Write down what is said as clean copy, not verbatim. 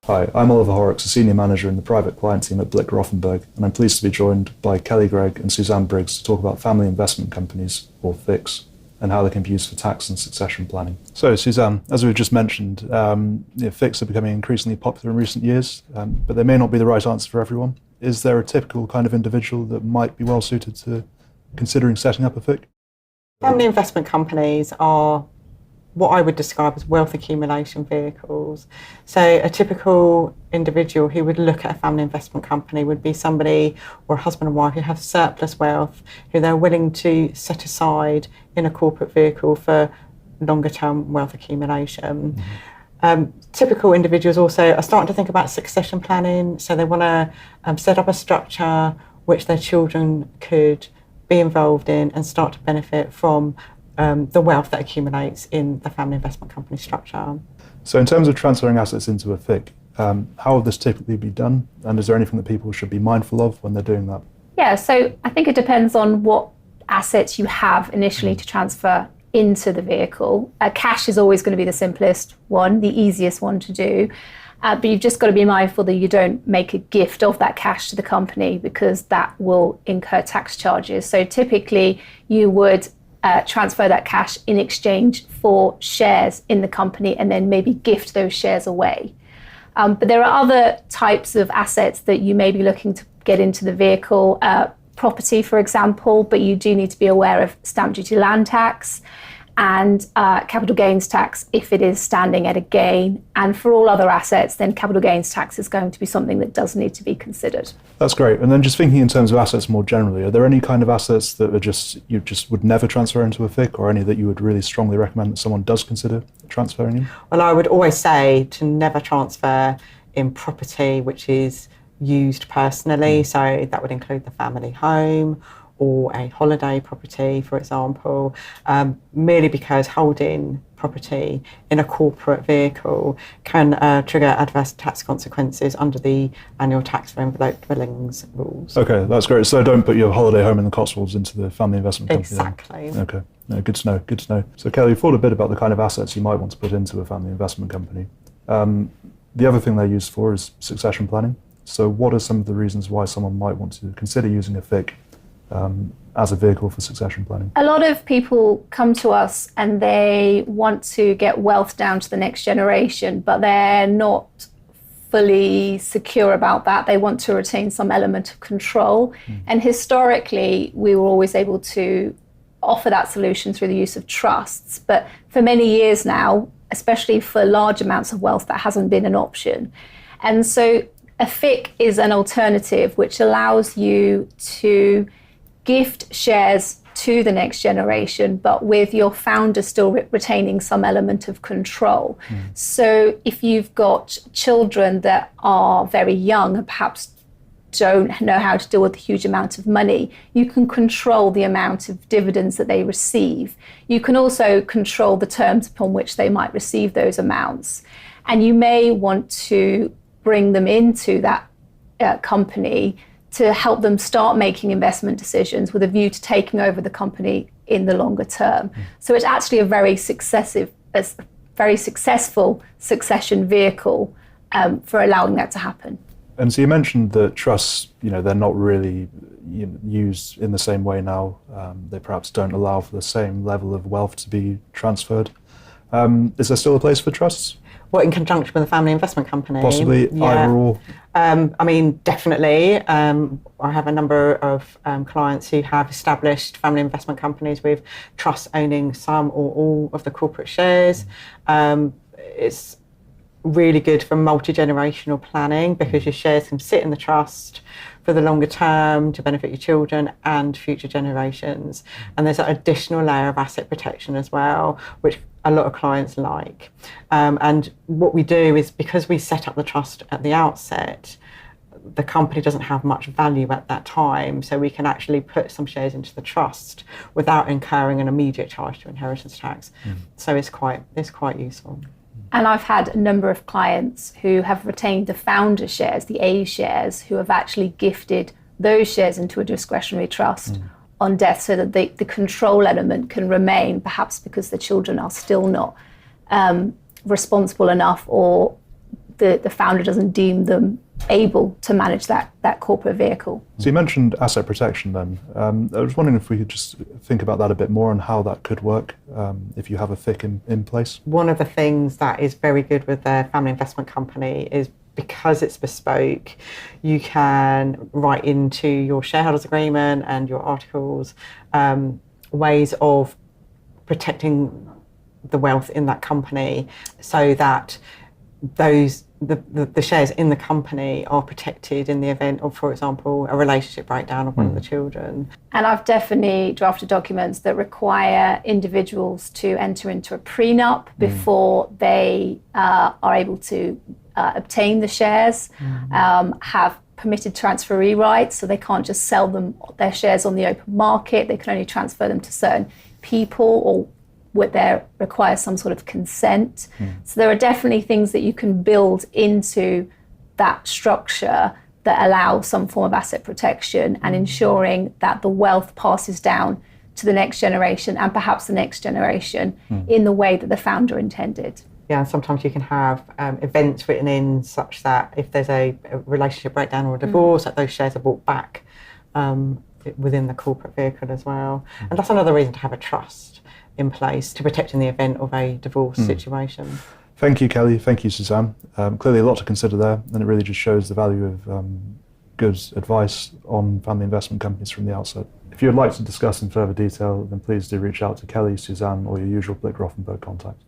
Hi, I'm Oliver Horrocks, a senior manager in the private client team at BlickRothenberg, and I'm pleased to be joined by Kelly Greig and Suzanne Briggs to talk about family investment companies, or FICs, and how they can be used for tax and succession planning. So, Suzanne, as we've just mentioned, FICs are becoming increasingly popular in recent years, but they may not be the right answer for everyone. Is there a typical kind of individual that might be well suited to considering setting up a FIC? Family investment companies are what I would describe as wealth accumulation vehicles. So a typical individual who would look at a family investment company would be somebody, or a husband and wife, who have surplus wealth, who they're willing to set aside in a corporate vehicle for longer term wealth accumulation. Typical individuals also are starting to think about succession planning, so they want to set up a structure which their children could be involved in and start to benefit from the wealth that accumulates in the family investment company structure. So in terms of transferring assets into a FIC, how would this typically be done? And is there anything that people should be mindful of when they're doing that? Yeah, so I think it depends on what assets you have initially to transfer into the vehicle. Cash is always going to be the simplest one, the easiest one to do. But you've just got to be mindful that you don't make a gift of that cash to the company, because that will incur tax charges. So typically you would transfer that cash in exchange for shares in the company and then maybe gift those shares away. But there are other types of assets that you may be looking to get into the vehicle, property, for example, but you do need to be aware of stamp duty, land tax, and capital gains tax if it is standing at a gain. And for all other assets, then capital gains tax is going to be something that does need to be considered. That's great. And then just thinking in terms of assets more generally, are there any kind of assets that are you just would never transfer into a FIC, or any that you would really strongly recommend that someone does consider transferring in? Well, I would always say to never transfer in property which is used personally. So that would include the family home or a holiday property, for example, merely because holding property in a corporate vehicle can trigger adverse tax consequences under the annual tax for envelope dwellings rules. Okay, that's great. So don't put your holiday home in the Cotswolds into the family investment company. Exactly. Then. Okay, no, good to know, good to know. So Kelly, you've thought a bit about the kind of assets you might want to put into a family investment company. The other thing they're used for is succession planning. So what are some of the reasons why someone might want to consider using a FIC as a vehicle for succession planning? A lot of people come to us and they want to get wealth down to the next generation, but they're not fully secure about that. They want to retain some element of control. And historically, we were always able to offer that solution through the use of trusts. But for many years now, especially for large amounts of wealth, that hasn't been an option. And so a FIC is an alternative which allows you to gift shares to the next generation, but with your founder still retaining some element of control. So if you've got children that are very young and perhaps don't know how to deal with a huge amount of money, you can control the amount of dividends that they receive. You can also control the terms upon which they might receive those amounts. And you may want to bring them into that company to help them start making investment decisions with a view to taking over the company in the longer term. So it's actually a very successful succession vehicle for allowing that to happen. And so you mentioned that trusts, they're not really used in the same way now. They perhaps don't allow for the same level of wealth to be transferred. Is there still a place for trusts? What, in conjunction with a family investment company? Possibly, either or. Definitely. I have a number of clients who have established family investment companies with trusts owning some or all of the corporate shares. It's really good for multi-generational planning because your shares can sit in the trust for the longer term to benefit your children and future generations. And there's an additional layer of asset protection as well, which a lot of clients like. And what we do is, because we set up the trust at the outset, the company doesn't have much value at that time, so we can actually put some shares into the trust without incurring an immediate charge to inheritance tax. So it's quite useful. And I've had a number of clients who have retained the founder shares, the A shares, who have actually gifted those shares into a discretionary trust on death, so that the control element can remain, perhaps because the children are still not responsible enough or the founder doesn't deem them able to manage that corporate vehicle. So you mentioned asset protection then. I was wondering if we could just think about that a bit more and how that could work if you have a FIC in place. One of the things that is very good with the family investment company is because it's bespoke, you can write into your shareholders agreement and your articles ways of protecting the wealth in that company so that the shares in the company are protected in the event of, for example, a relationship breakdown of one of the children. And I've definitely drafted documents that require individuals to enter into a prenup before they are able to obtain the shares, have permitted transferee rights, so they can't just sell their shares on the open market. They can only transfer them to certain people, or would there require some sort of consent. So there are definitely things that you can build into that structure that allow some form of asset protection and ensuring that the wealth passes down to the next generation and perhaps the next generation in the way that the founder intended. Yeah, and sometimes you can have events written in such that if there's a relationship breakdown or a divorce, that those shares are bought back within the corporate vehicle as well. And that's another reason to have a trust in place to protect in the event of a divorce situation. Thank you, Kelly. Thank you, Suzanne. Clearly a lot to consider there, and it really just shows the value of good advice on family investment companies from the outset. If you would like to discuss in further detail, then please do reach out to Kelly, Suzanne, or your usual BlickRothenberg contact.